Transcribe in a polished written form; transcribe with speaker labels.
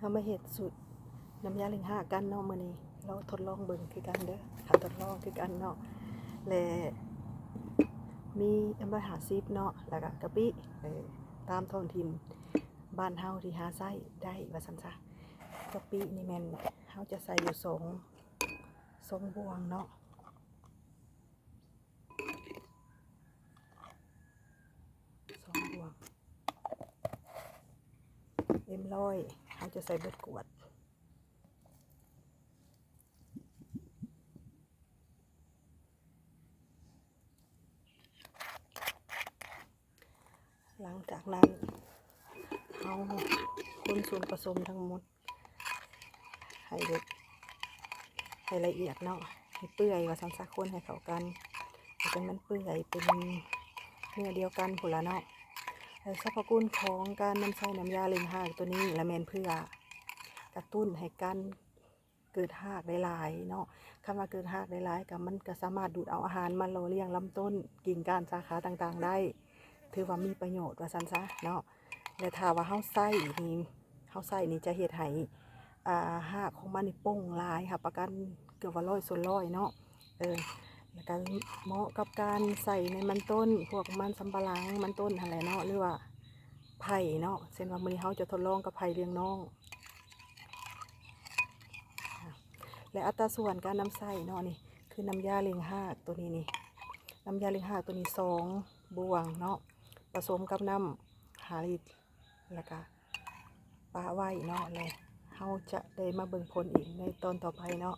Speaker 1: ามาเฮ็ดสูตรน้ำยาเล็งห้ากันเนาะมื้อนี้เราทดลองเบิ่งคือกันเด้อทดลองคือกันเนาะและมี150เนาะแล้วก็กะปิตามท้องถิ่นบ้านเฮาที่หาใช้ได้ว่าซั่นซะกะปินี่แม่นเฮาจะใส่อยู่2บวงเนาะ2บวง100เขาจะใส่เบิดขวดหลังจากนั้นเอาคนส่วนผสมทั้งหมดให้เด็ดให้ละเอียดเนาะให้เปื่อยว่าสักคนให้เข้ากันจนมันเปื่อยเป็นเนื้อเดียวกันพุ่นละเนาะสรรพคุณของการนำใช้น้ำยาเล็งหากตัวนี้ละแมนเพื่อกระตุ้นให้กันเกิดหากได้หลายเนาะคำว่าเกิดหากได้หลายกับมันก็สามารถดูดเอาอาหารมาหล่อเลี้ยงลำต้นกิ่งก้านสาขาต่างๆได้ถือว่ามีประโยชน์ว่าซั่นซะเนาะและถ้าว่าเฮาใส่นี่จะเฮ็ดให้หากของมันนี่ป่งหลายค่ะประกันเกือบว่า100 ส่วน 100เนาะแล้วก็เหมาะกับการใส่ในมันต้นพวกมันสำปะหลังมันต้นอะไรเนาะหรือว่าไผ่เนาะเช่นว่ามื้อนี้เฮาจะทดลองกับไผ่เลี้ยงน้องและอัตราส่วนการนำใส่เนาะนี่คือน้ำยาเล็งหากตัวนี้นี่น้ำยาเล็งหากตัวนี้2 บวงเนาะผสมกับน้ำ5 ลิตรแล้วก็ปลาไว้เนาะแล้วเฮาจะได้มาเบิ่งผลอีกในตอนต่อไปเนาะ